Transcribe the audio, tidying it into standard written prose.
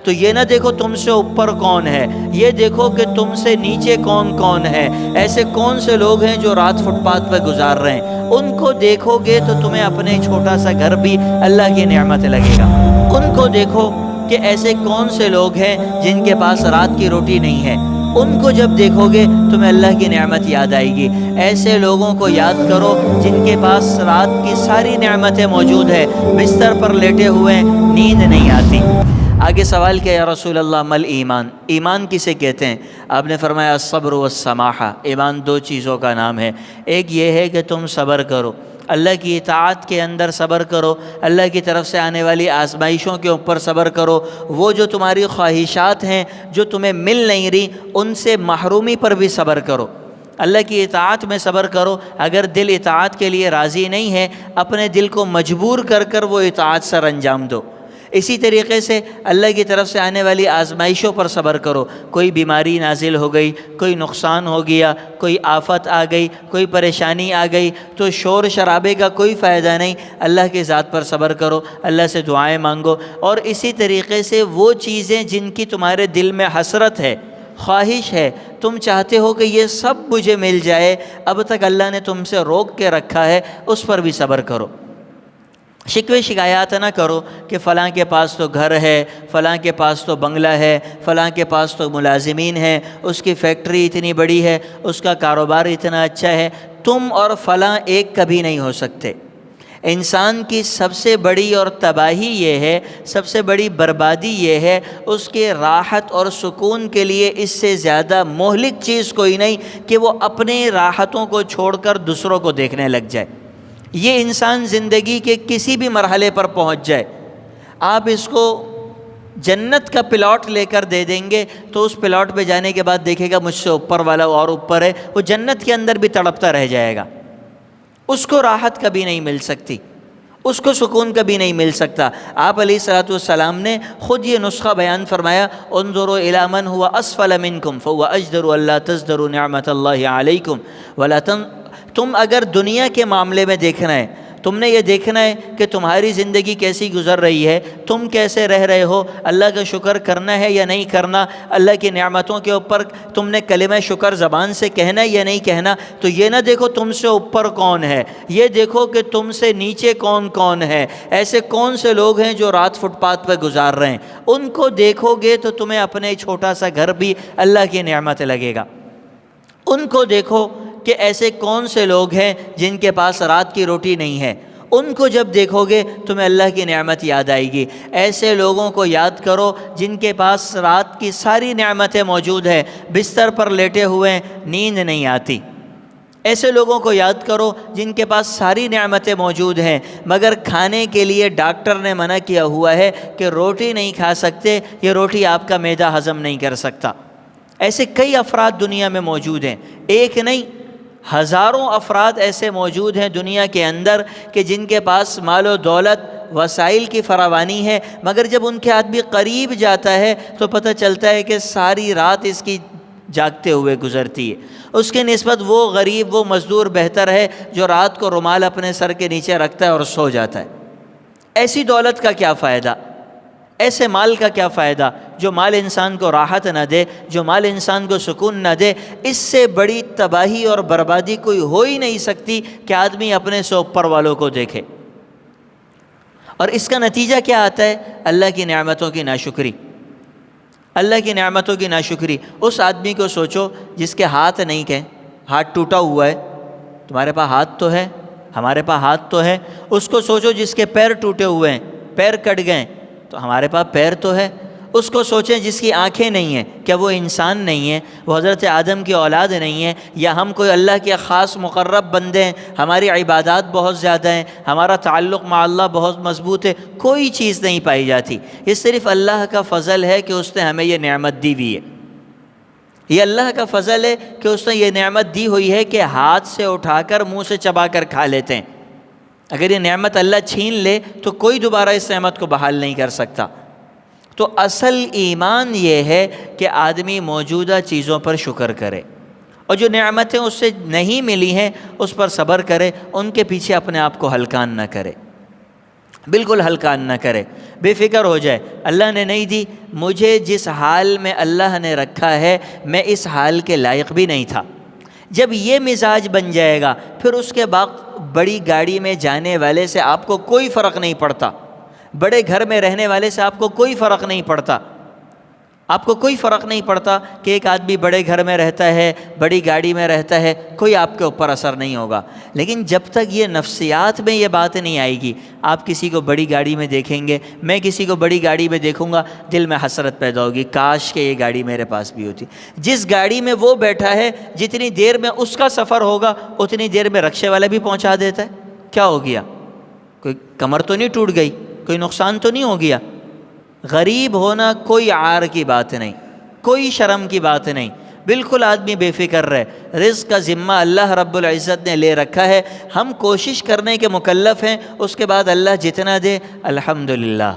تو یہ نہ دیکھو تم سے اوپر کون ہے، یہ دیکھو کہ تم سے نیچے کون کون ہے۔ ایسے کون سے لوگ ہیں جو رات فٹ پاتھ پہ گزار رہے ہیں، ان کو دیکھو گے تو تمہیں اپنے چھوٹا سا گھر بھی اللہ کی نعمت لگے گا۔ ان کو دیکھو کہ ایسے کون سے لوگ ہیں جن کے پاس رات کی روٹی نہیں ہے، ان کو جب دیکھو گے تمہیں اللہ کی نعمت یاد آئے گی۔ ایسے لوگوں کو یاد کرو جن کے پاس رات کی ساری نعمتیں موجود ہیں، بستر پر لیٹے ہوئے نیند نہیں آتی۔ آگے سوال کیا، یا رسول اللہ مل ایمان، ایمان کسے کہتے ہیں؟ آپ نے فرمایا الصبر والسماحہ، ایمان دو چیزوں کا نام ہے۔ ایک یہ ہے کہ تم صبر کرو، اللہ کی اطاعت کے اندر صبر کرو، اللہ کی طرف سے آنے والی آزمائشوں کے اوپر صبر کرو، وہ جو تمہاری خواہشات ہیں جو تمہیں مل نہیں رہی ان سے محرومی پر بھی صبر کرو، اللہ کی اطاعت میں صبر کرو۔ اگر دل اطاعت کے لیے راضی نہیں ہے، اپنے دل کو مجبور کر کر وہ اطاعت سر انجام دو۔ اسی طریقے سے اللہ کی طرف سے آنے والی آزمائشوں پر صبر کرو۔ کوئی بیماری نازل ہو گئی، کوئی نقصان ہو گیا، کوئی آفت آ گئی، کوئی پریشانی آ گئی، تو شور شرابے کا کوئی فائدہ نہیں، اللہ کی ذات پر صبر کرو، اللہ سے دعائیں مانگو۔ اور اسی طریقے سے وہ چیزیں جن کی تمہارے دل میں حسرت ہے، خواہش ہے، تم چاہتے ہو کہ یہ سب مجھے مل جائے، اب تک اللہ نے تم سے روک کے رکھا ہے، اس پر بھی صبر کرو۔ شکوے شکایات نہ کرو کہ فلاں کے پاس تو گھر ہے، فلاں کے پاس تو بنگلہ ہے، فلاں کے پاس تو ملازمین ہیں، اس کی فیکٹری اتنی بڑی ہے، اس کا کاروبار اتنا اچھا ہے۔ تم اور فلاں ایک کبھی نہیں ہو سکتے۔ انسان کی سب سے بڑی اور تباہی یہ ہے، سب سے بڑی بربادی یہ ہے، اس کے راحت اور سکون کے لیے اس سے زیادہ مہلک چیز کوئی نہیں کہ وہ اپنے راحتوں کو چھوڑ کر دوسروں کو دیکھنے لگ جائے۔ یہ انسان زندگی کے کسی بھی مرحلے پر پہنچ جائے، آپ اس کو جنت کا پلاٹ لے کر دے دیں گے تو اس پلاٹ پہ جانے کے بعد دیکھے گا مجھ سے اوپر والا اور اوپر ہے، وہ جنت کے اندر بھی تڑپتا رہ جائے گا، اس کو راحت کبھی نہیں مل سکتی، اس کو سکون کبھی نہیں مل سکتا۔ آپ علیہ الصلوۃ والسلام نے خود یہ نسخہ بیان فرمایا، انظروا الی من هو اسفل منکم فهو اجدر الا تزدروا نعمت اللہ علیکم ولا تم اگر دنیا کے معاملے میں دیکھنا ہے، تم نے یہ دیکھنا ہے کہ تمہاری زندگی کیسی گزر رہی ہے، تم کیسے رہ رہے ہو، اللہ کا شکر کرنا ہے یا نہیں کرنا، اللہ کی نعمتوں کے اوپر تم نے کلمہ شکر زبان سے کہنا ہے یا نہیں کہنا، تو یہ نہ دیکھو تم سے اوپر کون ہے، یہ دیکھو کہ تم سے نیچے کون کون ہے۔ ایسے کون سے لوگ ہیں جو رات فٹ پاتھ پہ گزار رہے ہیں، ان کو دیکھو گے تو تمہیں اپنے چھوٹا سا گھر بھی اللہ کی نعمت لگے گا۔ ان کو دیکھو کہ ایسے کون سے لوگ ہیں جن کے پاس رات کی روٹی نہیں ہے، ان کو جب دیکھو گے تمہیں اللہ کی نعمت یاد آئے گی۔ ایسے لوگوں کو یاد کرو جن کے پاس رات کی ساری نعمتیں موجود ہیں، بستر پر لیٹے ہوئے نیند نہیں آتی۔ ایسے لوگوں کو یاد کرو جن کے پاس ساری نعمتیں موجود ہیں مگر کھانے کے لیے ڈاکٹر نے منع کیا ہوا ہے کہ روٹی نہیں کھا سکتے، یہ روٹی آپ کا معدہ ہضم نہیں کر سکتا۔ ایسے کئی افراد دنیا میں موجود ہیں، ایک نہیں ہزاروں افراد ایسے موجود ہیں دنیا کے اندر کہ جن کے پاس مال و دولت، وسائل کی فراوانی ہے، مگر جب ان کے آدمی قریب جاتا ہے تو پتہ چلتا ہے کہ ساری رات اس کی جاگتے ہوئے گزرتی ہے۔ اس کے نسبت وہ غریب، وہ مزدور بہتر ہے جو رات کو رومال اپنے سر کے نیچے رکھتا ہے اور سو جاتا ہے۔ ایسی دولت کا کیا فائدہ، ایسے مال کا کیا فائدہ جو مال انسان کو راحت نہ دے، جو مال انسان کو سکون نہ دے۔ اس سے بڑی تباہی اور بربادی کوئی ہو ہی نہیں سکتی کہ آدمی اپنے سے اوپر والوں کو دیکھے۔ اور اس کا نتیجہ کیا آتا ہے؟ اللہ کی نعمتوں کی ناشکری، اللہ کی نعمتوں کی ناشکری۔ اس آدمی کو سوچو جس کے ہاتھ نہیں کہ ہاتھ ٹوٹا ہوا ہے، تمہارے پاس ہاتھ تو ہے، ہمارے پاس ہاتھ تو ہے۔ اس کو سوچو جس کے پیر ٹوٹے ہوئے ہیں، پیر کٹ گئے تو ہمارے پاس پیر تو ہے۔ اس کو سوچیں جس کی آنکھیں نہیں ہیں، کیا وہ انسان نہیں ہے، وہ حضرت آدم کی اولاد نہیں ہے، یا ہم کوئی اللہ کے خاص مقرب بندے ہیں، ہماری عبادات بہت زیادہ ہیں، ہمارا تعلق مع اللہ بہت مضبوط ہے، کوئی چیز نہیں پائی جاتی۔ یہ صرف اللہ کا فضل ہے کہ اس نے ہمیں یہ نعمت دی ہوئی ہے، یہ اللہ کا فضل ہے کہ اس نے یہ نعمت دی ہوئی ہے کہ ہاتھ سے اٹھا کر منہ سے چبا کر کھا لیتے ہیں۔ اگر یہ نعمت اللہ چھین لے تو کوئی دوبارہ اس نعمت کو بحال نہیں کر سکتا۔ تو اصل ایمان یہ ہے کہ آدمی موجودہ چیزوں پر شکر کرے، اور جو نعمتیں اس سے نہیں ملی ہیں اس پر صبر کرے، ان کے پیچھے اپنے آپ کو ہلکان نہ کرے۔ بالکل ہلکان نہ کرے، بے فکر ہو جائے، اللہ نے نہیں دی، مجھے جس حال میں اللہ نے رکھا ہے میں اس حال کے لائق بھی نہیں تھا۔ جب یہ مزاج بن جائے گا پھر اس کے بعد بڑی گاڑی میں جانے والے سے آپ کو کوئی فرق نہیں پڑتا، بڑے گھر میں رہنے والے سے آپ کو کوئی فرق نہیں پڑتا، آپ کو کوئی فرق نہیں پڑتا کہ ایک آدمی بڑے گھر میں رہتا ہے، بڑی گاڑی میں رہتا ہے، کوئی آپ کے اوپر اثر نہیں ہوگا۔ لیکن جب تک یہ نفسیات میں یہ بات نہیں آئے گی، آپ کسی کو بڑی گاڑی میں دیکھیں گے، میں کسی کو بڑی گاڑی میں دیکھوں گا، دل میں حسرت پیدا ہوگی، کاش کہ یہ گاڑی میرے پاس بھی ہوتی۔ جس گاڑی میں وہ بیٹھا ہے جتنی دیر میں اس کا سفر ہوگا اتنی دیر میں رکشے والا بھی پہنچا دیتا ہے، کیا ہو گیا؟ کوئی کمر تو نہیں ٹوٹ گئی، کوئی نقصان تو نہیں ہو گیا؟ غریب ہونا کوئی عار کی بات نہیں، کوئی شرم کی بات نہیں، بالکل آدمی بے فکر رہے۔ رزق کا ذمہ اللہ رب العزت نے لے رکھا ہے، ہم کوشش کرنے کے مکلف ہیں، اس کے بعد اللہ جتنا دے الحمدللہ۔